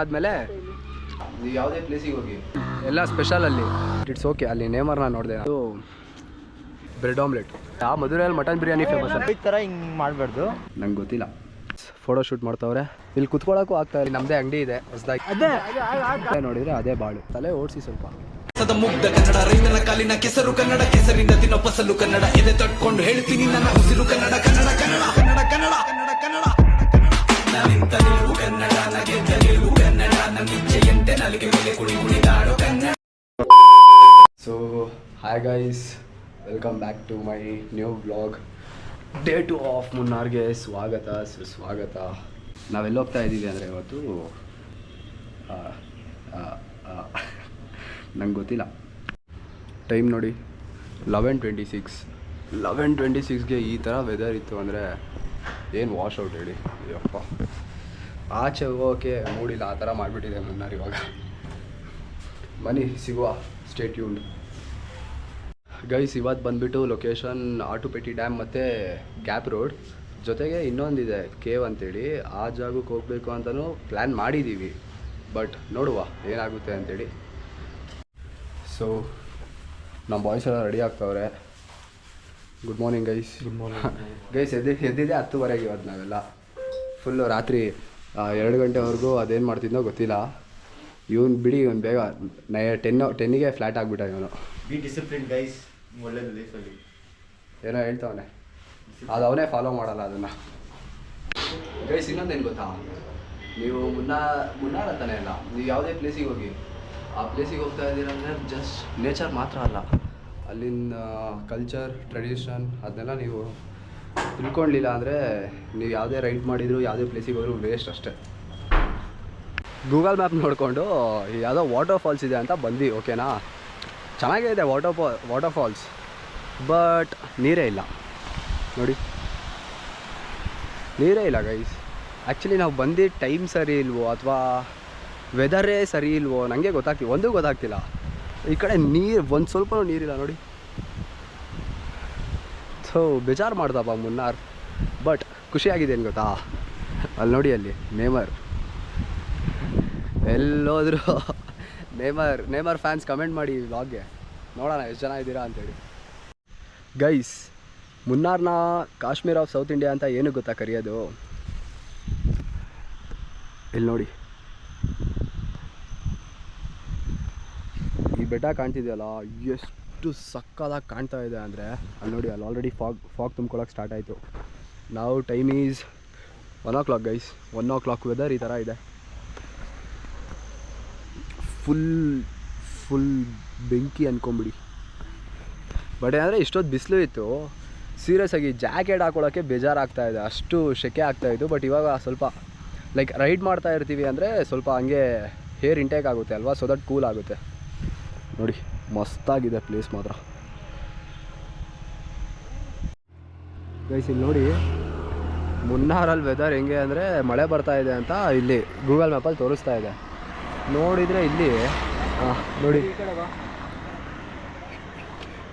ಆದಮೇಲೆ ನೀವು ಯಾವುದೇ ಪ್ಲೇಸಿಗೆ ಹೋಗಿ ಎಲ್ಲ ಸ್ಪೆಷಲ್ ಅಲ್ಲಿ ಇಟ್ಸ್ ಓಕೆ. ಅಲ್ಲಿ ನೇಮರ್ನ ನೋಡಿದೆ ಅದು ಬ್ರೆಡ್ ಆಮ್ಲೆಟ್. ಆ ಮಧುರೆಯಲ್ಲಿ ಮಟನ್ ಬಿರಿಯಾನಿ ಫೇಮಸ್. ಈ ಥರ ಹಿಂಗೆ ಮಾಡಬಾರ್ದು. ನಂಗೆ ಗೊತ್ತಿಲ್ಲ. ಫೋಟೋ ಶೂಟ್ ಮಾಡ್ತಾವ್ರೆ. ಇಲ್ಲಿ ಕುತ್ಕೊಳ್ಳೋಕ್ಕೂ ಆಗ್ತಾ ಇಲ್ಲ. ನಮ್ಮದೇ ಅಂಗಡಿ ಇದೆ ಹೊಸದಾಗಿ. ಅದೇ ನೋಡಿದ್ರೆ ಅದೇ ಬಾಳು. ತಲೆ ಓಡಿಸಿ ಸ್ವಲ್ಪ. ಮುಗ್ಧ ಕನ್ನಡ ರೈತನ ಕಾಲಿನ ಕೆಸರು ಕನ್ನಡ ಕೆಸರಿಂದ ತಿನ್ನೋ ಫಸಲು ಕನ್ನಡ ಎದೆ ತಟ್ಕೊಂಡು ಹೇಳ್ತೀನಿ ನನ್ನ ಉಸಿರು ಕನ್ನಡ ಕನ್ನಡ ಕನ್ನಡ ಕನ್ನಡ ಕನ್ನಡ ಕನ್ನಡ ಕನ್ನಡ ನಾನಿಂತ ನಿಲುವು ಕನ್ನಡ ನಗೆದ್ದ ನಿಲುವು ಕನ್ನಡ ನನ್ನಿಚ್ಛೆಯಂತೆ ನಲಿಗೆ ಮೇಲೆ ಕುಡಿ ಕುಣಿದಾಡು ಕನ್ನಡ. So hi guys, welcome back to my new vlog. Day 2 of ಮುನ್ನಾರ್ಗೆ ಸ್ವಾಗತ ಸುಸ್ವಾಗತ. ನಾವೆಲ್ಲ ಹೋಗ್ತಾ ಇದ್ದೀವಿ ಅಂದರೆ ಇವತ್ತು ನಂಗೆ ಗೊತ್ತಿಲ್ಲ. ಟೈಮ್ ನೋಡಿ 11:26. 11:26ಗೆ ಈ ಥರ ವೆದರ್ ಇತ್ತು ಅಂದರೆ ಏನು ವಾಶ್ಔಟ್ ಹೇಳಿ. ಅಯ್ಯಪ್ಪ, ಆಚೆ ಹೋಗೋಕ್ಕೆ ಮೂಡಿಲ್ಲ. ಆ ಥರ ಮಾಡಿಬಿಟ್ಟಿದೆ ಮುನ್ನಾರ್ ಇವಾಗ. ಬನ್ನಿ ಸಿಗುವ, ಸ್ಟೇ ಟ್ಯೂನ್ಡ್ ಗೈಸ್. ಇವತ್ತು ಬಂದುಬಿಟ್ಟು ಲೊಕೇಶನ್ ಆಟುಪೆಟ್ಟಿ ಡ್ಯಾಮ್ ಮತ್ತು ಗ್ಯಾಪ್ ರೋಡ್ ಜೊತೆಗೆ ಇನ್ನೊಂದಿದೆ ಕೇವ್ ಅಂತೇಳಿ. ಆ ಜಾಗಕ್ಕೆ ಹೋಗಬೇಕು ಅಂತಲೂ ಪ್ಲ್ಯಾನ್ ಮಾಡಿದ್ದೀವಿ. ಬಟ್ ನೋಡುವ ಏನಾಗುತ್ತೆ ಅಂತೇಳಿ. ಸೊ ನಮ್ಮ ಬಾಯ್ಸ್ ಎಲ್ಲ ರೆಡಿ ಆಗ್ತಾವ್ರೆ. Good morning guys. Good morning guys. ಎದ್ದಿದೆ 10:30 ಇವತ್ತು. ನಾವೆಲ್ಲ ಫುಲ್ಲು ರಾತ್ರಿ 2 ಗಂಟೆವರೆಗೂ ಅದೇನು ಮಾಡ್ತಿದ್ನೋ ಗೊತ್ತಿಲ್ಲ. ಇವನು ಬಿಡಿ, ಇವನು ಬೇಗ 10ಗೆ ಫ್ಲ್ಯಾಟ್ ಆಗಿಬಿಟ್ಟ ಇವನು. ಬಿ ಡಿಸಿಪ್ಲಿನ್ ಗೈಸ್, ಒಳ್ಳೇದು ಲೈಫಲ್ಲಿ. ಏನೋ ಹೇಳ್ತಾವನೆ, ಅದು ಅವನೇ ಫಾಲೋ ಮಾಡಲ್ಲ ಅದನ್ನು. ಗೈಸ್ ಇನ್ನೊಂದೇನು ಗೊತ್ತಾ, ನೀವು ಮುನ್ನಾರ್ ಅಂತಾನೆ ಅಲ್ಲ, ನೀವು ಯಾವುದೇ ಪ್ಲೇಸಿಗೆ ಹೋಗಿ ಆ ಪ್ಲೇಸಿಗೆ ಹೋಗ್ತಾ ಇದ್ದೀರ ಅಂದರೆ ಜಸ್ಟ್ ನೇಚರ್ ಮಾತ್ರ ಅಲ್ಲ, ಅಲ್ಲಿನ ಕಲ್ಚರ್ ಟ್ರೆಡಿಷನ್ ಅದನ್ನೆಲ್ಲ ನೀವು ತಿಳ್ಕೊಳ್ಳಿಲ್ಲ ಅಂದರೆ ನೀವು ಯಾವುದೇ ರೈಡ್ ಮಾಡಿದ್ರು ಯಾವುದೇ ಪ್ಲೇಸಿಗೆ ಹೋದರೂ ವೇಸ್ಟ್ ಅಷ್ಟೇ. ಗೂಗಲ್ ಮ್ಯಾಪ್ ನೋಡಿಕೊಂಡು ಯಾವುದೋ ವಾಟರ್ ಫಾಲ್ಸ್ ಇದೆ ಅಂತ ಬಂದ್ವಿ, ಓಕೆನಾ. ಚೆನ್ನಾಗೇ ಇದೆ ವಾಟರ್ ಫಾಲ್ಸ್, ಬಟ್ ನೀರೇ ಇಲ್ಲ ನೋಡಿ. ನೀರೇ ಇಲ್ಲ ಗೈಸ್. ಆ್ಯಕ್ಚುಲಿ ನಾವು ಬಂದಿದ್ದ ಟೈಮ್ ಸರಿ ಇಲ್ವೋ ಅಥವಾ ವೆದರೇ ಸರಿ ಇಲ್ವೋ ನನಗೆ ಒಂದೂ ಗೊತ್ತಾಗ್ತಿಲ್ಲ. ಈ ಕಡೆ ನೀರು ಒಂದು ಸ್ವಲ್ಪನೂ ನೀರಿಲ್ಲ ನೋಡಿ. ಸೊ ಬೇಜಾರು ಮಾಡ್ದಪ್ಪ ಮುನ್ನಾರ್. ಬಟ್ ಖುಷಿಯಾಗಿದೆ ಏನು ಗೊತ್ತಾ, ಅಲ್ಲಿ ನೋಡಿ, ಅಲ್ಲಿ ನೇಮರ್. ಎಲ್ಲೋದ್ರು ನೇಮರ್ ಫ್ಯಾನ್ಸ್ ಕಮೆಂಟ್ ಮಾಡಿ ವ್ಲಾಗ್ಗೆ, ನೋಡೋಣ ಎಷ್ಟು ಜನ ಇದ್ದೀರಾ ಅಂತೇಳಿ. ಗೈಸ್, ಮುನ್ನಾರ್ನ ಕಾಶ್ಮೀರ್ ಆಫ್ ಸೌತ್ ಇಂಡಿಯಾ ಅಂತ ಏನು ಗೊತ್ತಾ ಕರೆಯೋದು? ಇಲ್ಲಿ ನೋಡಿ, ಈ ಬೆಟ್ಟ ಕಾಣ್ತಿದೆಯಲ್ಲ, ಎಷ್ಟು ಸಕ್ಕದಾಗಿ ಕಾಣ್ತಾ ಇದೆ ಅಂದರೆ ಅಲ್ಲಿ ನೋಡಿ. ಅಲ್ಲಿ ಆಲ್ರೆಡಿ ಫಾಗ್ ತುಂಬ್ಕೊಳ್ಳೋಕೆ ಸ್ಟಾರ್ಟ್ ಆಯಿತು. ನಾವು time is 1 o'clock guys. 1 o'clock weather ಈ ಥರ ಇದೆ. ಫುಲ್ ಬೆಂಕಿ ಅಂದ್ಕೊಂಬಿಡಿ. ಬಟ್ ಏನಂದರೆ ಇಷ್ಟೊತ್ತು ಬಿಸಿಲು ಇತ್ತು. ಸೀರಿಯಸ್ ಆಗಿ ಜಾಕೆಟ್ ಹಾಕೊಳ್ಳೋಕ್ಕೆ ಬೇಜಾರಾಗ್ತಾಯಿದೆ, ಅಷ್ಟು ಸೆಕೆ ಆಗ್ತಾಯಿತ್ತು. ಬಟ್ ಇವಾಗ ಸ್ವಲ್ಪ ಲೈಕ್ ರೈಡ್ ಮಾಡ್ತಾ ಇರ್ತೀವಿ ಅಂದರೆ ಸ್ವಲ್ಪ ಹಂಗೆ ಹೇರ್ ಇಂಟೇಕ್ ಆಗುತ್ತೆ ಅಲ್ವಾ, ಸೊ ದಟ್ ಕೂಲ್ ಆಗುತ್ತೆ. ನೋಡಿ ಮಸ್ತಾಗಿದೆ ಪ್ಲೇಸ್ ಮಾತ್ರ ಗೈಸ್. ಇಲ್ಲಿ ನೋಡಿ ಮುನ್ನಾರಲ್ಲಿ ವೆದರ್ ಹೆಂಗೆ ಅಂದರೆ ಮಳೆ ಬರ್ತಾ ಇದೆ ಅಂತ ಇಲ್ಲಿ ಗೂಗಲ್ ಮ್ಯಾಪಲ್ಲಿ ತೋರಿಸ್ತಾ ಇದೆ. ನೋಡಿದರೆ ಇಲ್ಲಿ ನೋಡಿ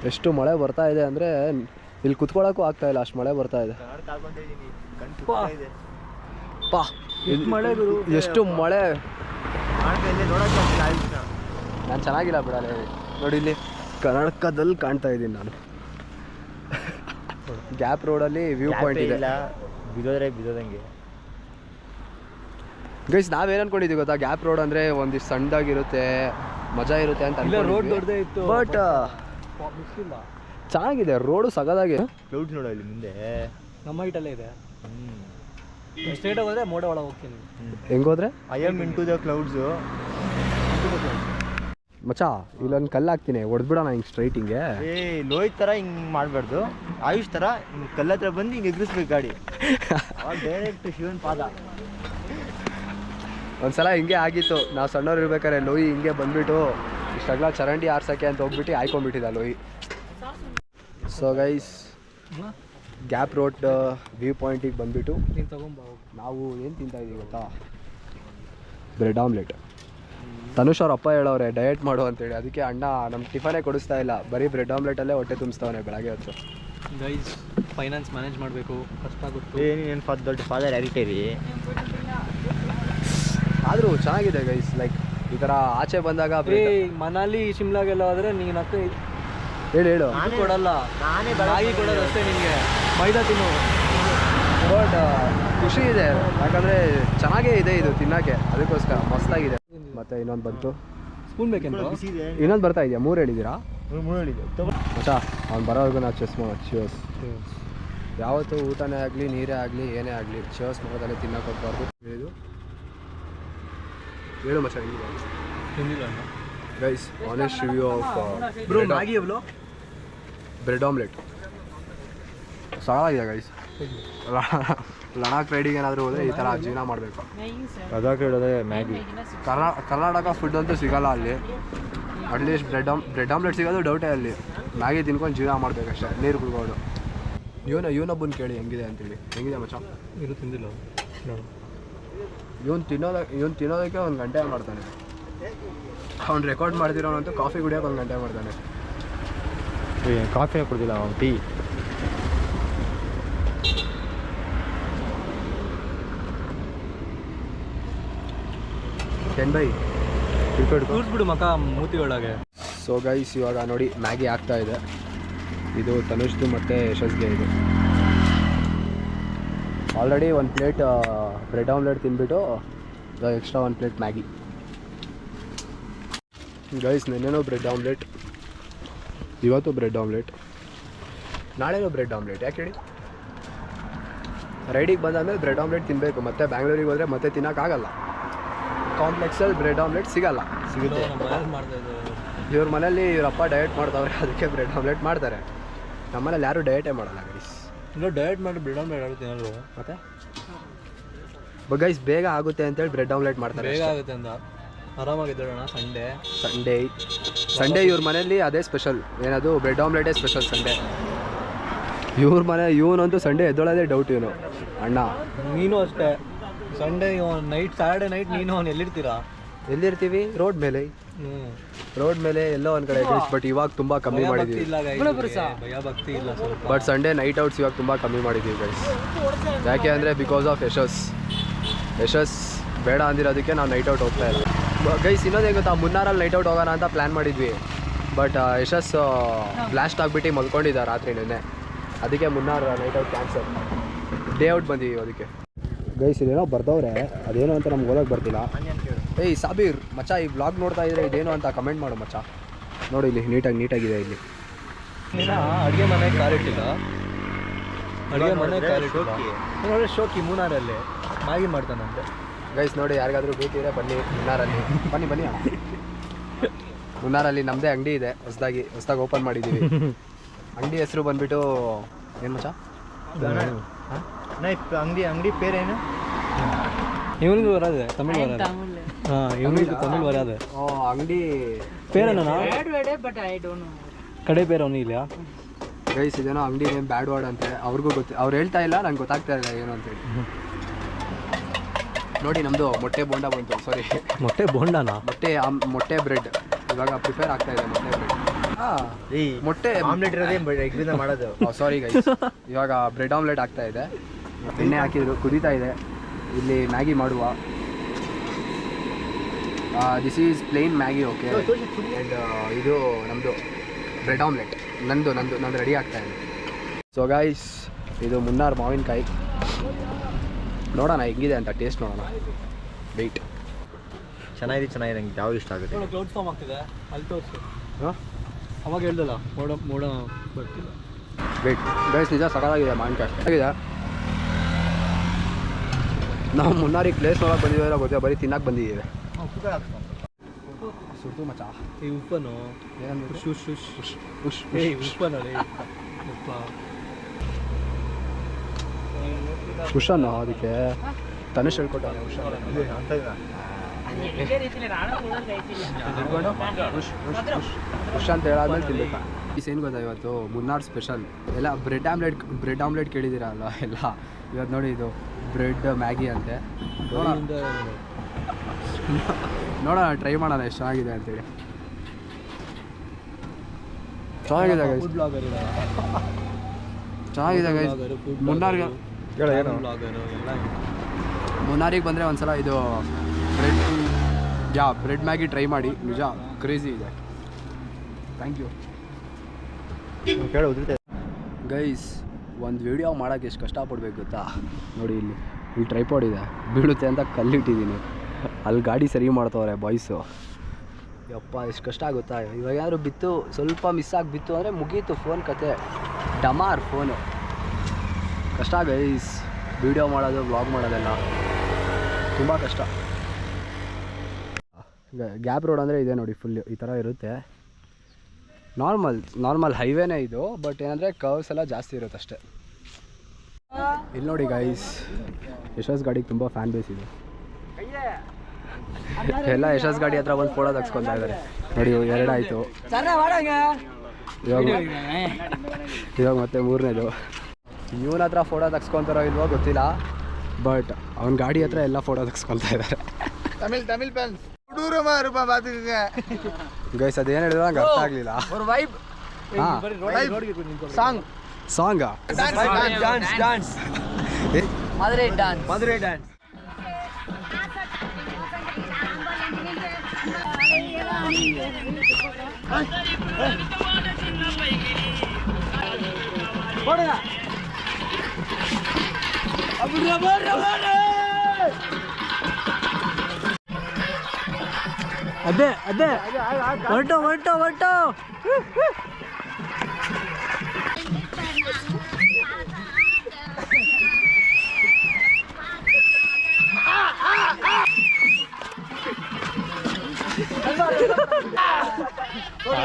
ಎಷ್ಟು ಮಳೆ ಬರ್ತಾ ಇದೆ ಅಂದರೆ ಇಲ್ಲಿ ಕುತ್ಕೊಳ್ಳೋಕ್ಕೂ ಆಗ್ತಾ ಇಲ್ಲ, ಅಷ್ಟು ಮಳೆ ಬರ್ತಾ ಇದೆ. ಪಾ ಮಳೆ, ಎಷ್ಟು ಮಳೆ. ನಾನು ಚೆನ್ನಾಗಿಲ್ಲ ಬಿಡಲ್ಲ ನೋಡಿ. ಇಲ್ಲಿ ಕರ್ನಾಟಕದಲ್ಲಿ ಕಾಣ್ತಾ ಇದ್ದೀನಿ ನಾನು. ಗ್ಯಾಪ್ ರೋಡಲ್ಲಿ ವ್ಯೂ ಪಾಯಿಂಟ್ ಇದೆ. ಬಿದೋದಂಗೆ ಗೈಸ್, ನಾವೇನು ಅನ್ಕೊಂಡಿದ್ದೀವಿ ಗೊತ್ತಾ, ಗ್ಯಾಪ್ ರೋಡ್ ಅಂದರೆ ಒಂದಿಷ್ಟು ಸಣ್ಣದಾಗಿರುತ್ತೆ, ಮಜಾ ಇರುತ್ತೆ ಅಂತ. ರೋಡ್ ದೊಡ್ಡದೇ ಇತ್ತು, ಬಟ್ ಚೆನ್ನಾಗಿದೆ ರೋಡು, ಸಗದಾಗಿ. ಕ್ಲೌಡ್ಸ್ ನೋಡೋ ಇಲ್ಲಿ ಮುಂದೆ ನಮ್ಮ ಹೈಟಲ್ಲೇ ಇದೆ. ಸ್ಟ್ರೇಟ್ ಹೋದ್ರೆ ಮೋಡ ಒಳಗೆ ಹೋಗ್ತೀನಿ. ಹೆಂಗೋದ್ರೆ I am in to the clouds. ಮಚ್ಚಾ, ಇಲ್ಲೊಂದು ಕಲ್ಲು ಹಾಕ್ತೀನಿ, ಹೊಡೆದ್ಬಿಡೋಣ ಹಿಂಗೆ ಸ್ಟ್ರೈಟ್ ಹಿಂಗೆ. ಲೋಹಿತ್ ಥರ ಹಿಂಗೆ ಮಾಡಬಾರ್ದು, ಆಯುಷ್ ಥರ ಹಿಂಗೆ ಕಲ್ಲ ಹತ್ರ ಬಂದು ಹಿಂಗೆ ಎಗ್ರಿಸ್ಬೇಕು ಗಾಡಿ. ಡೈರೆಕ್ಟ್ ಶಿವನ್ ಪಾದ. ಒಂದ್ಸಲ ಹಿಂಗೆ ಆಗಿತ್ತು, ನಾವು ಸಣ್ಣವ್ರು ಇರ್ಬೇಕಾದ್ರೆ ಲೋಯಿ ಹಿಂಗೆ ಬಂದುಬಿಟ್ಟು ಇಷ್ಟಾಗಲ ಚರಂಡಿ ಆರ್ಸೋಕ್ಕೆ ಅಂತ ಹೋಗ್ಬಿಟ್ಟು ಆಯ್ಕೊಂಡ್ಬಿಟ್ಟಿದ್ದ ಲೋಯಿ. So guys, gap road view ಪಾಯಿಂಟಿಗೆ ಬಂದುಬಿಟ್ಟು ನಾವು ಏನು ತಿಂತಾಯಿದ್ದೀವಿ ಗೊತ್ತಾ, ಬ್ರೆಡ್ ಆಮ್ಲೆಟ್. ತನುಷ್ ಅವ್ರ ಅಪ್ಪ ಹೇಳೋರೆ ಡಯಟ್ ಮಾಡು ಅಂತೇಳಿ, ಅದಕ್ಕೆ ಅಣ್ಣ ನಮ್ಮ ಟಿಫನೇ ಕೊಡಿಸ್ತಾ ಇಲ್ಲ, ಬರೀ ಬ್ರೆಡ್ ಆಮ್ಲೆಟಲ್ಲೇ ಹೊಟ್ಟೆ ತುಂಬಿಸ್ತಾವನೆ ಬೆಳಗ್ಗೆ ಹೊತ್ತು. ಗೈಸ್, ಫೈನಾನ್ಸ್ ಮ್ಯಾನೇಜ್ ಮಾಡಬೇಕು, ಕಷ್ಟ ಆಗುತ್ತೆ. ಏನು ದೊಡ್ಡ ಫಾದರ್ ಯಾರಿಟೇರಿ ಆದರೂ ಚೆನ್ನಾಗಿದೆ ಗೈಸ್. ಲೈಕ್ ಈ ಥರ ಆಚೆ ಬಂದಾಗ ಮನಾಲಿ ಶಿಮ್ಲಾಗೆಲ್ಲ ಹೋದ್ರೆ ನೀನು ಹೇಳು ಹೇಳು. ನಾನು ಕೊಡಲ್ಲ, ನಾನೇ ಮ್ಯಾಗಿ ಕೊಡೋದು ಅಷ್ಟೇ ನಿನಗೆ, ಮೈದಾ ತಿನ್ನು. ಬಟ್ ಖುಷಿ ಇದೆ ಯಾಕಂದರೆ ಚೆನ್ನಾಗೇ ಇದೆ ಇದು ತಿನ್ನೋಕ್ಕೆ, ಅದಕ್ಕೋಸ್ಕರ ಮಸ್ತಾಗಿದೆ. ಮತ್ತು ಇನ್ನೊಂದು ಬಂತು, ಸ್ಪೂನ್ ಬೇಕೆಂತ. ಬಿಸಿ ಇದೆ. ಇನ್ನೊಂದು ಬರ್ತಾ ಇದೆಯಾ? 3 ಹೇಳಿದ್ದೀರಾ? 3 ಹೇಳಿದೆ. ಮಚ್ಚಾ ಅವ್ನು ಬರೋವರೆಗೂ ನಾವು ಚೆಸ್ ಮಾಡೋದು. ಚಿಯರ್ಸ್. ಯಾವತ್ತೂ ಊಟನೇ ಆಗಲಿ ನೀರೇ ಆಗಲಿ ಏನೇ ಆಗಲಿ ಚಿಯರ್ಸ್ ಮಾಡೋದಲ್ಲೇ ತಿನ್ನೋಕೆ ಹೋಗ್ಬಾರ್ದು. ಹೇಳು ಮಚ್ಚಾ ಹೆಂಗಿದೆ ತಿಂದಿಲ್ಲ guys. Honest review of bro Maggi ಎವ್ಲೋ ಬ್ರೆಡ್ ಆಮ್ಲೆಟ್ ಸಾಕಾಗಿದೆ ಗೈಸ್. ಲಡಾಖ್ ರೈಡಿಗೆ ಏನಾದರೂ ಹೋದರೆ ಈ ಥರ ಜೀವನ ಮಾಡಬೇಕು. ಲಡಾಖ್ ಹೇಳೋದೇ ಮ್ಯಾಗಿ. ಕರ್ನಾಟಕ ಫುಡ್ ಅಂತೂ ಸಿಗೋಲ್ಲ ಅಲ್ಲಿ. ಅಟ್ಲೀಸ್ಟ್ ಬ್ರೆಡ್ ಆಮ್ಲೆಟ್ ಸಿಗೋದು ಡೌಟೇ ಅಲ್ಲಿ. ಮ್ಯಾಗಿ ತಿನ್ಕೊಂಡು ಜೀವನ ಮಾಡಬೇಕಷ್ಟೇ, ನೀರು ಕುಡ್ಕೊಂಡು. ಇವನೊಬ್ಬನ ಕೇಳಿ ಹೆಂಗಿದೆ ಅಂತೇಳಿ. ಹೆಂಗಿದೆ ಮಚ್ಚ? ಇದು ತಿಂದಿಲ್ಲ ನೋಡು. ಇವನು ತಿನ್ನೋದಕ್ಕೆ 1 ಗಂಟೆ ಮಾಡ್ತಾನೆ. ಅವ್ನು ರೆಕಾರ್ಡ್ ಮಾಡ್ತಿರೋನಂತೂ ಕಾಫಿ ಕುಡಿಯೋಕೆ 1 ಗಂಟೆ ಮಾಡ್ತಾನೆ. ಕಾಫಿನೇ ಕುಡ್ದಿಲ್ಲ ಅವ್ನು, ಟೀ. ಕೂರ್ಸ್ಬಿಡು ಮಕ್ಕ ಮೂತಿ ಒಳಗೆ. ಸೊ ಗೈಸ್ ಇವಾಗ ನೋಡಿ ಮ್ಯಾಗಿ ಆಗ್ತಾ ಇದೆ. ಇದು ತನುಷ್ದು ಮತ್ತು ಯಶಸ್ಗೆ ಇದು. ಆಲ್ರೆಡಿ 1 ಪ್ಲೇಟ್ ಬ್ರೆಡ್ ಆಮ್ಲೆಟ್ ತಿಂದ್ಬಿಟ್ಟು ಎಕ್ಸ್ಟ್ರಾ 1 ಪ್ಲೇಟ್ ಮ್ಯಾಗಿ. ಗೈಸ್ ನೆನ್ನೆನೂ ಬ್ರೆಡ್ ಆಮ್ಲೆಟ್, ಇವತ್ತು ಬ್ರೆಡ್ ಆಮ್ಲೆಟ್, ನಾಳೆನೂ ಬ್ರೆಡ್ ಆಮ್ಲೆಟ್. ಯಾಕೆ ಹೇಳಿ? ರೈಡಿಗೆ ಬಂದಾದ್ಮೇಲೆ ಬ್ರೆಡ್ ಆಮ್ಲೆಟ್ ತಿನ್ನಬೇಕು. ಮತ್ತೆ ಬ್ಯಾಂಗ್ಳೂರಿಗೆ ಹೋದರೆ ಮತ್ತೆ ತಿನ್ನೋಕ್ಕಾಗಲ್ಲ. ಕಾಂಪ್ಲೆಕ್ಸಲ್ಲಿ ಬ್ರೆಡ್ ಆಮ್ಲೆಟ್ ಸಿಗಲ್ಲ. ಸಿಗುತ್ತೆ ಮಾಡ್ತಾ ಇದ್ದಾರೆ ಇವ್ರ ಮನೇಲಿ ಇವರಪ್ಪ ಡಯಟ್ ಮಾಡ್ತಾವ್ರೆ, ಅದಕ್ಕೆ ಬ್ರೆಡ್ ಆಮ್ಲೆಟ್ ಮಾಡ್ತಾರೆ. ನಮ್ಮನೇಲಿ ಯಾರೂ ಡಯಟೇ ಮಾಡಲ್ಲ ಗೈಸ್. ಇಲ್ಲ ಡಯಟ್ ಮಾಡಿ ಬ್ರೆಡ್ ಆಮ್ಲೆಟ್ ಆಗುತ್ತೆ ಏನಾದ್ರು. ಮತ್ತೆ ಗೈಸ್ ಬೇಗ ಆಗುತ್ತೆ ಅಂತೇಳಿ ಬ್ರೆಡ್ ಆಮ್ಲೆಟ್ ಮಾಡ್ತಾರೆ. ಬೇಗ ಆಗುತ್ತೆ ಅಂತ ಆರಾಮಾಗಿದ್ದೋಣ. ಸಂಡೇ ಇವ್ರ ಮನೇಲಿ ಅದೇ ಸ್ಪೆಷಲ್. ಏನದು ಬ್ರೆಡ್ ಆಮ್ಲೆಟೇ ಸ್ಪೆಷಲ್ ಸಂಡೇ ಇವ್ರ ಮನೆ. ಇವನಂತೂ ಸಂಡೇ ಎದ್ದೊಳೋದೇ ಡೌಟ್. ಇವನು ಅಣ್ಣ ನೀನು ಅಷ್ಟೇ. ಸಂಡೇ ನೈಟ್, ಸ್ಯಾಟರ್ಡೇ ನೈಟ್ ನೀನು ಅವ್ನು ಎಲ್ಲಿರ್ತೀರಾ? ಎಲ್ಲಿರ್ತೀವಿ? ರೋಡ್ ಮೇಲೆ. ರೋಡ್ ಮೇಲೆ ಎಲ್ಲೋ ಒಂದು ಕಡೆ ಗೈಸ್. ಬಟ್ ಇವಾಗ ತುಂಬ ಕಮ್ಮಿ ಮಾಡಿದ್ದೀವಿ. ಭಯ ಭಕ್ತಿ ಇಲ್ಲ ಸ್ವಲ್ಪ. ಬಟ್ ಸಂಡೇ ನೈಟ್ ಔಟ್ಸ್ ಇವಾಗ ತುಂಬ ಕಮ್ಮಿ ಮಾಡಿದ್ದೀವಿ ಗೈಸ್. ಯಾಕೆ ಅಂದರೆ ಬಿಕಾಸ್ ಆಫ್ ಯಶಸ್ ಬೇಡ ಅಂದಿರೋದಕ್ಕೆ ನಾವು ನೈಟ್ ಔಟ್ ಹೋಗ್ತಾ ಇಲ್ಲ ಗೈಸ್. ಇನ್ನೊಂದೇ ಗೊತ್ತಾ, ಮುನ್ನಾರಲ್ಲಿ ನೈಟ್ ಔಟ್ ಹೋಗೋಣ ಅಂತ ಪ್ಲ್ಯಾನ್ ಮಾಡಿದ್ವಿ. ಬಟ್ ಯಶಸ್ ಬ್ಲಾಸ್ಟ್ ಆಗಿಬಿಟ್ಟು ಮಲ್ಕೊಂಡಿದ್ದ ರಾತ್ರಿ ನೆನ್ನೆ. ಅದಕ್ಕೆ Munnar night out cancel, day out ಬಂದೀವಿ ಅದಕ್ಕೆ. ಗೈಸ್ ಇದೇನೋ ಬರ್ದವ್ರೆ, ಅದೇನೋ ಅಂತ ನಮ್ಗೆ ಓದೋಕೆ ಬರ್ತಿಲ್ಲ. ಏಯ್ ಸಾಬೀರ್ ಮಚ್ಚ, ಈ ಬ್ಲಾಗ್ ನೋಡ್ತಾ ಇದ್ರೆ ಇದೇನು ಅಂತ ಕಮೆಂಟ್ ಮಾಡು ಮಚ್ಚ. ನೋಡಿ ಇಲ್ಲಿ ನೀಟಾಗಿದೆ ಇಲ್ಲಿ. ಅಡುಗೆ ಮನೆ ಕಾರಿಟ್ಟಿಲ್ಲ, ಅಡುಗೆ ಮನೆ ಕಾರಿಟ್ಟಿಲ್ಲ ನೋಡಿ. ಶೋಕಿ ಮೂನಾರಲ್ಲಿ ಮ್ಯಾಗಿ ಮಾಡ್ತಾನಂತೆ ಗೈಸ್. ನೋಡಿ ಯಾರಿಗಾದ್ರೂ ಬೇಕಿದ್ರೆ ಬನ್ನಿ ಮುನ್ನಾರಲ್ಲಿ. ಬನ್ನಿ ಮುನ್ನಾರಲ್ಲಿ ನಮ್ಮದೇ ಅಂಗಡಿ ಇದೆ, ಹೊಸದಾಗಿ ಓಪನ್ ಮಾಡಿದ್ದೀವಿ. ಅಂಗಡಿ ಹೆಸರು ಬಂದುಬಿಟ್ಟು ಏನು ಮಚ್ಚ? ಅಂಗಡಿ ಪೇರೇನು? ಇವನಿಗೂ ಬರೋದೆ ತಮಿಳ್ ಬರೋದೆ. ಹಾಂ ಇವನಿಗೂ ತಮಿಳ್ ಬರೋದೆ. ಅಂಗಡಿ ಪೇರೇನ ಕಡೆ ಪೇರು ಅವನು ಇಲ್ಲ ಗೈಸ್. ಇದೇನೋ ಅಂಗಡಿ ನೇಮ್ ಬ್ಯಾಡ್ ವರ್ಡ್ ಅಂತೆ. ಅವ್ರಿಗೂ ಅವ್ರು ಹೇಳ್ತಾ ಇಲ್ಲ, ನಂಗೆ ಗೊತ್ತಾಗ್ತಾ ಇಲ್ಲ ಏನು ಅಂತೇಳಿ. ನೋಡಿ ನಮ್ಮದು ಮೊಟ್ಟೆ ಬೋಂಡ ಬಂತು. ಸಾರಿ, ಮೊಟ್ಟೆ ಬೋಂಡನ? ಮೊಟ್ಟೆ ಬ್ರೆಡ್ ಇವಾಗ ಪ್ರಿಪೇರ್ ಆಗ್ತಾ ಇದೆ. ಮೊಟ್ಟೆ ಬ್ರೆಡ್. ಮೊಟ್ಟೆ ಆಮ್ಲೆಟ್ ಇರೋದೇ ಎಗ್ರಿಂದ ಮಾಡೋದು. ಸಾರಿ ಗೈಸ್, ಇವಾಗ ಬ್ರೆಡ್ ಆಮ್ಲೆಟ್ ಆಗ್ತಾ ಇದೆ. ಎಣ್ಣೆ ಹಾಕಿದ್ರು, ಕುದೀತಾ ಇದೆ. ಇಲ್ಲಿ ಮ್ಯಾಗಿ ಮಾಡುವ. This is plain Maggi. Okay. And ಇದು ನಮ್ಮದು ಬ್ರೆಡ್ ಆಮ್ಲೆಟ್. ನಂದು ರೆಡಿ ಆಗ್ತಾ ಇದೆ. ಸೊ ಗೈಸ್ ಇದು ಮುನ್ನಾರ್ ಮಾವಿನಕಾಯಿ. ನೋಡೋಣ ಹೆಂಗಿದೆ ಅಂತ, ಟೇಸ್ಟ್ ನೋಡೋಣ. ವೆಯ್ಟ್. ಚೆನ್ನಾಗಿದೆ ನಂಗೆ ಯಾವ್ದು ಇಷ್ಟ ಆಗುತ್ತೆ. ಕ್ಲೌಡ್ ಫಾರ್ಮ್ ಆಗ್ತಿದೆ ಅಲ್ಲಿ ತೋರಿಸು. ಹಾಂ ಅವಾಗ ಹೇಳ್ದಲ್ಲ ಮೋಡ ಬರ್ತಿಲ್ಲ. ವೆಯ್ಟ್ ಗೈಸ್, ನಿಜ ಸಕಾಲಾಗಿದೆ ಮಾವಿನಕಾಯಿ ಆಗಿದೆ. ನಾವು ಮುನ್ನಾರಿಗೆ ಪ್ಲೇಸ್ ನೋಡೋಕೆ ಬಂದಿದ್ದೀವಿ ಗೊತ್ತಿಲ್ಲ, ಬರೀ ತಿನ್ನಕ್ಕೆ ಬಂದಿದ್ದೀವಿ. ಸುರ್ತು ಮಚ್ಚ ಈ ಉಪ್ಪನು ಏನಂದ್ರೆ ಉಪ್ಪನಲ್ಲಿ ಉಪ್ಪ ಹುಷನ್ನು ಅದಕ್ಕೆ ತನುಷ್ ಹೇಳ್ಕೊಟ್ಟ. ಹುಷ ಅಂತ ಹೇಳಾದ್ಮೇಲೆ ತಿನ್ಬೇಕು. ಏನು ಗೊತ್ತಾ, ಇವತ್ತು ಮುನ್ನಾರ್ ಸ್ಪೆಷಲ್ ಎಲ್ಲ ಬ್ರೆಡ್ ಆಮ್ಲೆಟ್ ಕೇಳಿದ್ದೀರಲ್ಲ ಎಲ್ಲ. ಇವತ್ತು ನೋಡಿ ಇದು ಬ್ರೆಡ್ ಮ್ಯಾಗಿ ಅಂತೆ. ನೋಡೋಣ, ಟ್ರೈ ಮಾಡೋಣ ಎಷ್ಟು ಚೆನ್ನಾಗಿದೆ ಅಂತೇಳಿ. ಚೆನ್ನಾಗಿದೆ ಗೈಸ್, ಚೆನ್ನಾಗಿದೆ ಗೈಸ್. ಮುನ್ನಾರಿಗೆ ಬಂದರೆ ಒಂದ್ಸಲ ಇದು ಬ್ರೆಡ್ ಮ್ಯಾಗಿ ಟ್ರೈ ಮಾಡಿ, ನಿಜ ಕ್ರೇಜಿ ಇದೆ. ಥ್ಯಾಂಕ್ ಯು ಕೇಳಿ ಉದುರುತ್ತೆ. ಗೈಸ್, ಒಂದು ವಿಡಿಯೋ ಮಾಡೋಕ್ಕೆ ಎಷ್ಟು ಕಷ್ಟಪಡ್ಬೇಕು ಗೊತ್ತಾ? ನೋಡಿ ಇಲ್ಲಿ ಟ್ರೈಪಾಡ್ ಇದೆ, ಬೀಳುತ್ತೆ ಅಂತ ಕಲ್ಲಿಟ್ಟಿದ್ದೀನಿ. ಅಲ್ಲಿ ಗಾಡಿ ಸರಿ ಮಾಡ್ತವ್ರೆ ಬಾಯ್ಸು. ಯಪ್ಪ ಎಷ್ಟು ಕಷ್ಟ ಆಗುತ್ತಾ. ಇವಾಗ ಯಾರು ಬಿತ್ತು, ಸ್ವಲ್ಪ ಮಿಸ್ ಆಗಿ ಬಿತ್ತು ಅಂದರೆ ಮುಗೀತು ಫೋನ್ ಕತೆ, ಡಮಾರ್ ಫೋನು. ಕಷ್ಟ ಗೈಸ್, ವಿಡಿಯೋ ಮಾಡೋದು, ವ್ಲಾಗ್ ಮಾಡೋದೆಲ್ಲ ತುಂಬ ಕಷ್ಟ. ಗ್ಯಾಪ್ ರೋಡ್ ಅಂದರೆ ಇದೆ ನೋಡಿ, ಫುಲ್ ಈ ಥರ ಇರುತ್ತೆ. ನಾರ್ಮಲ್ ಹೈವೇನೇ ಇದು, ಬಟ್ ಏನಂದರೆ ಕರ್ವ್ಸ್ ಎಲ್ಲ ಜಾಸ್ತಿ ಇರುತ್ತೆ ಅಷ್ಟೇ. ಇಲ್ಲಿ ನೋಡಿ ಗೈಸ್, ಯಶಸ್ ಗಾಡಿಗೆ ತುಂಬ ಫ್ಯಾನ್ ಬೇಸ್ ಇದೆ. ಎಲ್ಲ ಯಶಸ್ ಗಾಡಿ ಹತ್ರ ಒಂದು ಫೋಟೋ ತೆಗ್ಸ್ಕೊತಾ ಇದ್ದಾರೆ ನೋಡಿ. 2 ಆಯಿತು, ಇವಾಗ ಮತ್ತೆ 3ನೇದು. ಇವನ ಹತ್ರ ಫೋಟೋ ತೆಗ್ಸ್ಕೊತಾರೋ ಇಲ್ವೋ ಗೊತ್ತಿಲ್ಲ, ಬಟ್ ಅವ್ನ ಗಾಡಿ ಹತ್ರ ಎಲ್ಲ ಫೋಟೋ ತೆಗ್ಸ್ಕೊತಾ ಇದ್ದಾರೆ. ತಮಿಳ್ ಫ್ಯಾನ್ಸ್ ಗೈಸ್ ಅದೇನು ಹೇಳಿದ್ರು ನಂಗೆ ಅರ್ಥ ಆಗಲಿಲ್ಲ. ಸಾಂಗಾ ಮದುರೈ ಡ್ಯಾನ್ಸ್. ಅದೇ ಹೊರಟು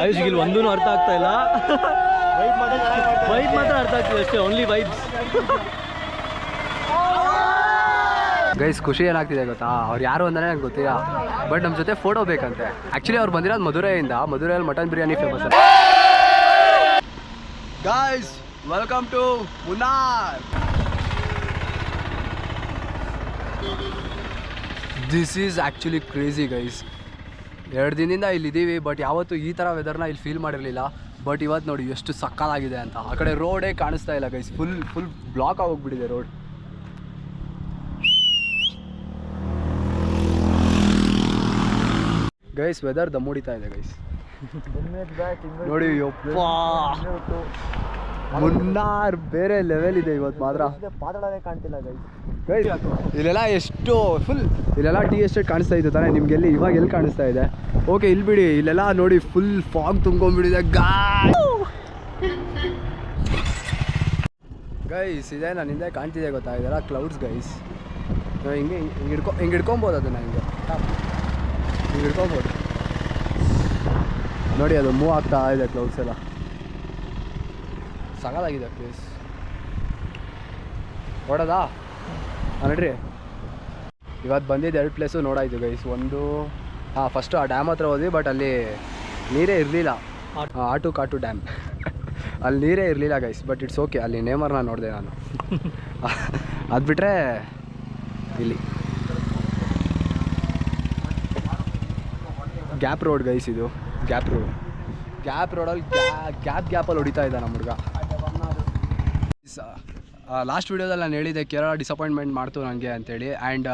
ಆಯುಷ್ಗೆ ಇಲ್ಲಿ ಒಂದೂ ಅರ್ಥ ಆಗ್ತಾ ಇಲ್ಲ. ವೈಬ್ ಮಾತ್ರ ಅರ್ಥ ಆಗ್ತಿದೆ ಅಷ್ಟೇ, ಓನ್ಲಿ ವೈಬ್ಸ್. ಗೈಸ್ ಖುಷಿ ಏನಾಗ್ತಿದೆ ಗೊತ್ತಾ? ಅವ್ರು ಯಾರು ಅಂದರೆ ನಂಗೆ ಗೊತ್ತಿಲ್ಲ, ಬಟ್ ನಮ್ಮ ಜೊತೆ ಫೋಟೋ ಬೇಕಂತೆ. ಆ್ಯಕ್ಚುಲಿ ಅವ್ರು ಬಂದಿರೋದು ಮಧುರೈಯಿಂದ. ಮಧುರೈಯಲ್ಲಿ mutton biryani famous. Guys welcome to Munnar. This is actually crazy guys. 2 ದಿನದಿಂದ ಇಲ್ಲಿದ್ದೀವಿ, ಬಟ್ ಯಾವತ್ತೂ ಈ ಥರ ವೆದರ್ನ ಇಲ್ಲಿ ಫೀಲ್ ಮಾಡಿರಲಿಲ್ಲ. ಬಟ್ ಇವತ್ತು ನೋಡಿ ಎಷ್ಟು ಸಕ್ಕತ್ತಾಗಿದೆ ಅಂತ. ಆ ಕಡೆ ರೋಡೇ ಕಾಣಿಸ್ತಾ ಇಲ್ಲ ಗೈಸ್, ಫುಲ್ ಬ್ಲಾಕ್ ಆಗೋಗ್ಬಿಟ್ಟಿದೆ ರೋಡ್. ಗೈಸ್ ವೆದರ್ ದಮ್ಮುಡಿತಾ ಇದೆ ಗೈಸ್ ನೋಡಿ. ಯಪ್ಪ ಮುನ್ನಾರ್ ಬೇರೆ ಲೆವೆಲ್ ಇದೆ ಇವತ್ತು ಮಾತ್ರ. ಕಾಣ್ತಿಲ್ಲ ಗೈಸ್ ಇಲ್ಲೆಲ್ಲ ಎಷ್ಟು ಇಲ್ಲೆಲ್ಲ ಟೀ ಎಸ್ಟೇಟ್ ಕಾಣಿಸ್ತಾ ಇತ್ತು ತಾನೇ ನಿಮ್ಗೆ? ಇವಾಗ ಎಲ್ಲಿ ಕಾಣಿಸ್ತಾ ಇದೆ? ಓಕೆ ಇಲ್ಲಿ ಬಿಡಿ, ಇಲ್ಲೆಲ್ಲ ನೋಡಿ ಫುಲ್ ಫಾಗ್ ತುಂಬ್ಕೊಂಡ್ಬಿಟ್ಟಿದೆ ಗೈಸ್. ಇದೆ ನನ್ನ ಹಿಂದೆ ಕಾಣ್ತಿದೆ ಗೊತ್ತಾ, ಇದೆಲ್ಲ ಕ್ಲೌಡ್ಸ್ ಗೈಸ್. ಹಿಂಗೆ ಹಿಡ್ಕೊಬೋದು ಅದನ್ನು, ಹಿಂಗೆ ಹಿಡ್ಕೊಬೋದು ನೋಡಿ. ಅದು ಮೂವ್ ಆಗ್ತಾ ಇದೆ ಕ್ಲೌಡ್ಸ್ ಎಲ್ಲ. ಸಗದಾಗಿದೆ ಪ್ಲೇಸ್. ನೋಡೋದಾ? ನೋಡ್ರಿ, ಇವತ್ತು ಬಂದಿದ್ದು 2 ಪ್ಲೇಸು ನೋಡಾಯಿತು ಗೈಸ್. ಒಂದು ಫಸ್ಟು ಆ ಡ್ಯಾಮ್ ಹತ್ರ ಹೋದ್ವಿ, ಬಟ್ ಅಲ್ಲಿ ನೀರೇ ಇರಲಿಲ್ಲ. ಆಟು ಡ್ಯಾಮ್ ಅಲ್ಲಿ ನೀರೇ ಇರಲಿಲ್ಲ ಗೈಸ್. ಬಟ್ ಇಟ್ಸ್ ಓಕೆ, ಅಲ್ಲಿ ನೇಮರ್ನ ನೋಡಿದೆ ನಾನು. ಅದು ಬಿಟ್ಟರೆ ಇಲ್ಲಿ ಗ್ಯಾಪ್ ರೋಡ್ ಗೈಸ್. ಇದು ಗ್ಯಾಪ್ ರೋಡಲ್ಲಿ ಗ್ಯಾಪಲ್ಲಿ ಹೊಡಿತಾ ಇದ್ದ ನಮ್ಮ ಹುಡುಗ. ಲಾಸ್ಟ್ ವೀಡಿಯೋದಲ್ಲಿ ನಾನು ಹೇಳಿದ್ದೆ ಕೇರಳ ಡಿಸಪಾಯಿಂಟ್ಮೆಂಟ್ ಮಾಡ್ತು ನನಗೆ ಅಂತೇಳಿ. ಆ್ಯಂಡ್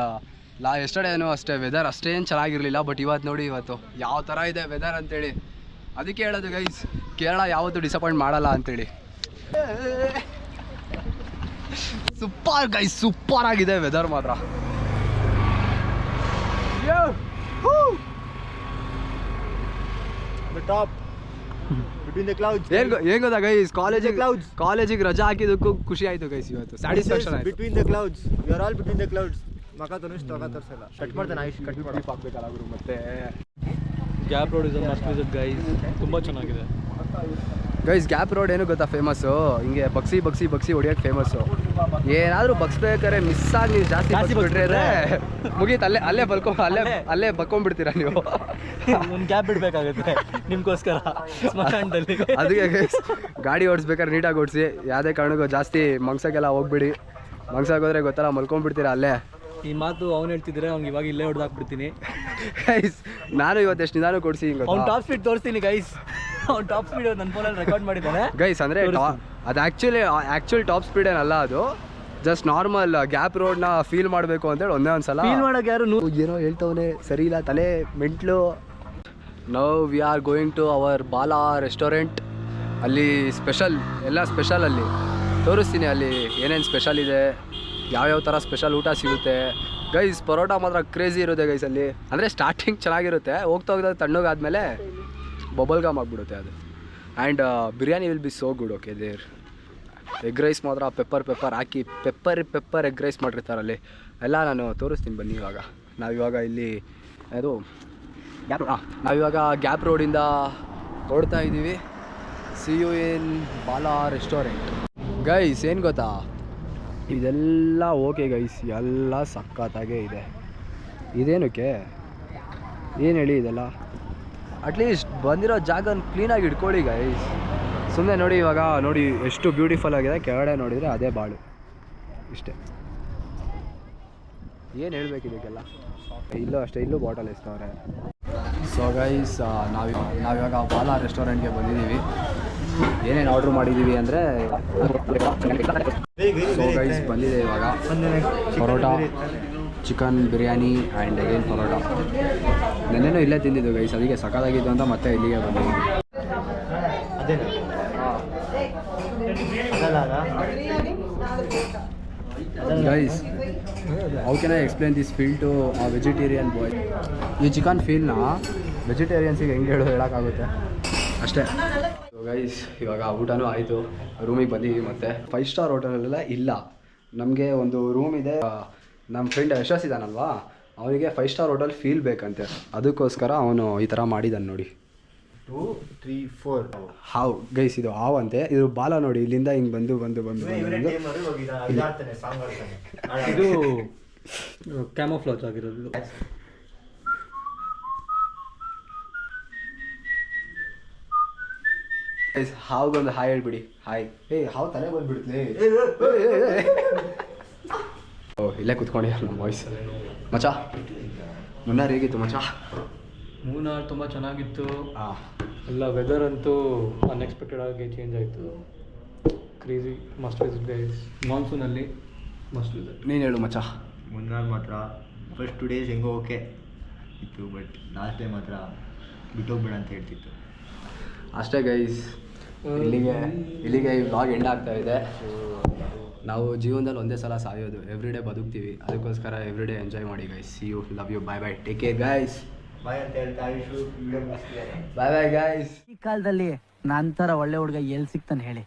ಎಸ್ಟರ್ಡೇನೂ ಅಷ್ಟೇ ವೆದರ್ ಅಷ್ಟೇನು ಚೆನ್ನಾಗಿರಲಿಲ್ಲ. ಬಟ್ ಇವತ್ತು ನೋಡಿ, ಇವತ್ತು ಯಾವ ಥರ ಇದೆ ವೆದರ್ ಅಂತೇಳಿ. ಅದಕ್ಕೆ ಹೇಳೋದು ಗೈಸ್, ಕೇರಳ ಯಾವತ್ತೂ ಡಿಸಪಾಯಿಂಟ್ ಮಾಡಲ್ಲ ಅಂತೇಳಿ. ಸೂಪರ್ ಗೈಸ್, ಸೂಪರ್ ಆಗಿದೆ ವೆದರ್ ಮಾತ್ರ. Top between the clouds. ಏನ್ ಗೊತ್ತಾ ಗೈಸ್, ಕಾಲೇಜಿಗೆ ರಜಾ ಹಾಕಿದ್ದಕ್ಕೂ ಖುಷಿ ಆಯ್ತು ಗೈಸ್. ಇವತ್ತು ಸ್ಯಾಟಿಸ್ಫ್ಯಾಕ್ಷನ್ ಆಯ್ತು. Between the clouds, we are all between the clouds. ಮಕ ತೋರಿಸಲ್ಲ, ಕಟ್ ಮಾಡ್ತಾನೆ ಆಯುಷ್, ಕಟ್ ಹಾಕ್ಬೇಕಲ್ಲ ಗುರು. ಮತ್ತೆ gap road is must visit guys, ತುಂಬ ಚೆನ್ನಾಗಿದೆ ಗೈಸ್. ಗ್ಯಾಪ್ ರೋಡ್ ಏನು ಗೊತ್ತಾ ಫೇಮಸ್ಸು? ಹಿಂಗೆ ಬಗ್ಸಿ ಹೊಡಿಯೋಕ್ಕೆ ಫೇಮಸ್ಸು. ಏನಾದರೂ ಬಗ್ಸ್ಬೇಕಾದ್ರೆ ಮಿಸ್ ಆಗಿ ನೀವು ಜಾಸ್ತಿ ಬಿಟ್ರೆ ಮುಗೀತು, ಅಲ್ಲೇ ಬಕ್ಕೊಂಡ್ಬಿಡ್ತೀರಾ ನೀವು. ಒಂದು ಗ್ಯಾಪ್ ಬಿಡಬೇಕಾಗುತ್ತೆ ನಿಮ್ಗೋಸ್ಕರ ಸ್ಮಶಾನದಲ್ಲಿ. ಅದಕ್ಕೆ ಗೈಸ್, ಗಾಡಿ ಓಡಿಸ್ಬೇಕಾದ್ರೆ ನೀಟಾಗಿ ಓಡಿಸಿ. ಯಾವುದೇ ಕಾರಣಕ್ಕೂ ಜಾಸ್ತಿ ಮಂಗ್ಸಕ್ಕೆಲ್ಲ ಹೋಗ್ಬಿಡಿ. ಮಂಗ್ಸಾಗೋದ್ರೆ ಗೊತ್ತಲ್ಲ, ಮಲ್ಕೊಂಡ್ಬಿಡ್ತೀರಾ ಅಲ್ಲೇ. ಈ ಮಾತು ಅವ್ನು ಹೇಳ್ತಿದ್ರೆ ಅವ್ನಿಗೆ ಇವಾಗ ಇಲ್ಲೇ ಹೊಡೆದಾಕ್ಬಿಡ್ತೀನಿ ಗೈಸ್. ನಾನು ಇವತ್ತು ಎಷ್ಟು ನಿಧಾನ ಕೊಡಿಸಿ ಹಿಂಗೆ ಅವ್ನು ಟಾಪ್ ಸ್ಪೀಡ್ ತೋರಿಸ್ತೀನಿ ಗೈಸ್. ಅವ್ನು ಟಾಪ್ ಸ್ಪೀಡ್ ನನ್ನ ಫೋನಲ್ಲಿ ರೆಕಾರ್ಡ್ ಮಾಡಿದ್ದಾನೆ ಗೈಸ್. ಅಂದರೆ ಅದು ಆ್ಯಕ್ಚುಲ್ ಟಾಪ್ ಸ್ಪೀಡ್ ಏನಲ್ಲ, ಅದು ಜಸ್ಟ್ ನಾರ್ಮಲ್ ಗ್ಯಾಪ್ ರೋಡ್ನ ಫೀಲ್ ಮಾಡಬೇಕು ಅಂತೇಳಿ ಒಂದೇ ಒಂದು ಸಲ ಫೀಲ್ ಮಾಡೋಕೆ ಯಾರು ಏನೋ ಹೇಳ್ತವನೆ ಸರಿ ಇಲ್ಲ ತಲೆ mental. Now we are going to our Bala restaurant. ಅಲ್ಲಿ ಸ್ಪೆಷಲ್ ಎಲ್ಲ ಸ್ಪೆಷಲ್ ಅಲ್ಲಿ ತೋರಿಸ್ತೀನಿ ಅಲ್ಲಿ ಏನೇನು ಸ್ಪೆಷಲ್ ಇದೆ, ಯಾವ್ಯಾವ ಥರ ಸ್ಪೆಷಲ್ ಊಟ ಸಿಗುತ್ತೆ ಗೈಸ್. ಪರೋಟ ಮಾತ್ರ ಕ್ರೇಜಿ ಇರುತ್ತೆ ಗೈಸ್ ಅಲ್ಲಿ. ಅಂದರೆ ಸ್ಟಾರ್ಟಿಂಗ್ ಚೆನ್ನಾಗಿರುತ್ತೆ, ಹೋಗ್ತಾ ಹೋಗ್ತಾ ತಣ್ಣಗಾದ್ಮೇಲೆ ಬಬಲ್ ಗಮ್ ಆಗಿಬಿಡುತ್ತೆ ಅದು. And biryani will be so good. Okay there egg rice ಮಾತ್ರ ಪೆಪ್ಪರ್ ಹಾಕಿ ಪೆಪ್ಪರ್ ಎಗ್ ರೈಸ್ ಮಾಡಿರ್ತಾರಲ್ಲಿ ಎಲ್ಲ ನಾನು ತೋರಿಸ್ತೀನಿ ಬನ್ನಿ. ನಾವಿವಾಗ ಇಲ್ಲಿ ಅದು ನಾವಿವಾಗ ಗ್ಯಾಪ್ ರೋಡಿಂದ ಹೊರಡ್ತಾ ಇದ್ದೀವಿ. See you in Bala restaurant. Guys ಏನು ಗೊತ್ತಾ, ಇದೆಲ್ಲ ಓಕೆ ಗೈಸ್, ಎಲ್ಲ ಸಖತ್ತಾಗೇ ಇದೆ. ಇದೇನಕ್ಕೆ ಏನು ಹೇಳಿ ಇದೆಲ್ಲ ಅಟ್ಲೀಸ್ಟ್ ಬಂದಿರೋ ಜಾಗನ ಕ್ಲೀನಾಗಿ ಇಟ್ಕೊಳ್ಳಿ ಗೈಸ್. ಸುಮ್ಮನೆ ನೋಡಿ ಇವಾಗ ನೋಡಿ ಎಷ್ಟು ಬ್ಯೂಟಿಫುಲ್ ಆಗಿದೆ, ಕೆಳಗಡೆ ನೋಡಿದರೆ ಅದೇ ಬಾಳು ಇಷ್ಟೇ. ಏನು ಹೇಳ್ಬೇಕು ಇದಕ್ಕೆಲ್ಲ. ಇಲ್ಲೂ ಅಷ್ಟೇ, ಇಲ್ಲೂ ಬಾಟಲ್ ಎಸ್ತವ್ರೆ. ಸೊ ಗೈಸ್ ನಾವಿವಾಗ ಬಾಲಾ ರೆಸ್ಟೋರೆಂಟ್ಗೆ ಬಂದಿದ್ದೀವಿ. ಏನೇನು ಆರ್ಡ್ರ್ ಮಾಡಿದ್ದೀವಿ ಅಂದರೆ ಸೊ ಗೈಸ್ ಬಂದಿದೆ ಇವಾಗ paratha, chicken biryani and again paratha. ನೆನ್ನೆನೂ ಇಲ್ಲೇ ತಿಂದಿದ್ದು ಗೈಸ್, ಅದಕ್ಕೆ ಸಖತ್ತಾಗಿದ್ದು ಅಂತ ಮತ್ತೆ ಇಲ್ಲಿಗೆ ಬಂದಿದ್ದೀವಿ. Guys how can I explain this feel to a vegetarian boy. ಈ ಚಿಕನ್ ಫೀಲ್ನ ವೆಜಿಟೇರಿಯನ್ಸಿಗೆ ಹೆಂಗೆ ಹೇಳೋಕ್ಕಾಗುತ್ತೆ ಅಷ್ಟೇ. ಸೊ ಗೈಸ್ ಇವಾಗ ಊಟನೂ ಆಯಿತು, ರೂಮಿಗೆ ಬಂದೀವಿ. ಮತ್ತು 5 ಸ್ಟಾರ್ ಹೋಟೆಲಲ್ಲೆಲ್ಲ ಇಲ್ಲ, ನಮಗೆ ಒಂದು ರೂಮ್ ಇದೆ. ನಮ್ಮ ಫ್ರೆಂಡ್ ಯಶಸ್ ಇದ್ದಾನಲ್ವಾ, ಅವನಿಗೆ 5 ಸ್ಟಾರ್ ಹೋಟೆಲ್ ಫೀಲ್ ಬೇಕಂತೆ, ಅದಕ್ಕೋಸ್ಕರ ಅವನು ಈ ಥರ ಮಾಡಿದ್ದಾನೆ ನೋಡಿ. 2 3 4 ಹಾವು ಗೈಸ್, ಇದು ಹಾವು ಅಂತೆ. ಇದು ಬಾಲ ನೋಡಿ, ಇಲ್ಲಿಂದ ಹಿಂಗೆ ಬಂದು ಇದು ಕ್ಯಾಮೋಫ್ಲಾಜ್ ಆಗಿರೋದು. ಗೈಸ್ ಹಾವುಗೊಂದು ಹಾಯ್ ಹೇಳ್ಬಿಡಿ. ಹಾಯ್. ಹಾವು ತಲೆ ಬಂದುಬಿಡ್ತಲೇ. ಓ ಇಲ್ಲೇ ಕುತ್ಕೊಂಡು ನಮ್ಮ ವಾಯ್ಸ್. ಮಚಾ ಮುನ್ನಾರ್ ಹೇಗಿತ್ತು ಮಚಾ? ಮೂನಾರ್ ತುಂಬ ಚೆನ್ನಾಗಿತ್ತು. ಹಾಂ, ಎಲ್ಲ ವೆದರ್ ಅಂತೂ ಅನ್ಎಕ್ಸ್ಪೆಕ್ಟೆಡ್ ಆಗಿ ಚೇಂಜ್ ಆಯಿತು. Crazy, must visit guys. ಮಾನ್ಸೂನಲ್ಲಿ ಮಸ್ಟ್ ವಿಸಿಟ್. ನೀನು ಹೇಳು ಮಚಾ. ಮುನ್ನಾರ್ ಮಾತ್ರ ಫಸ್ಟ್ 2 ಡೇಸ್ ಹೆಂಗೋ ಓಕೆ ಇತ್ತು, ಬಟ್ ಲಾಸ್ಟ್ ಡೇ ಮಾತ್ರ ಬಿಟ್ಟೋಗ್ಬೇಡ ಅಂತ ಹೇಳ್ತಿತ್ತು ಅಷ್ಟೇ ಗೈಸ್. ಇಲ್ಲಿಗೆ ಈ ವ್ಲಾಗ್ ಎಂಡ್ ಆಗ್ತಾ ಇದೆ. ನಾವು ಜೀವನದಲ್ಲಿ ಒಂದೇ ಸಲ ಸಾಯೋದು, ಎವ್ರಿ ಡೇ ಬದುಕ್ತೀವಿ, ಅದಕ್ಕೋಸ್ಕರ ಎವ್ರಿ ಡೇ ಎಂಜಾಯ್ ಮಾಡಿ guys. See you, love you, bye bye, take care guys. Bye ಅಂತ ಹೇಳ್ತಾ ಆಯುಷು ವಿಡಿಯೋ ಮುಗಿಸ್ತಿದ್ದಾರೆ. ಬಾಯ್ ಬಾಯ್ ಗೈಸ್. ಈ ಕಾಲದಲ್ಲಿ ನನ್ನ ಥರ ಒಳ್ಳೆ ಹುಡುಗ ಎಲ್ಲಿ ಸಿಗ್ತಾನೆ ಹೇಳಿ.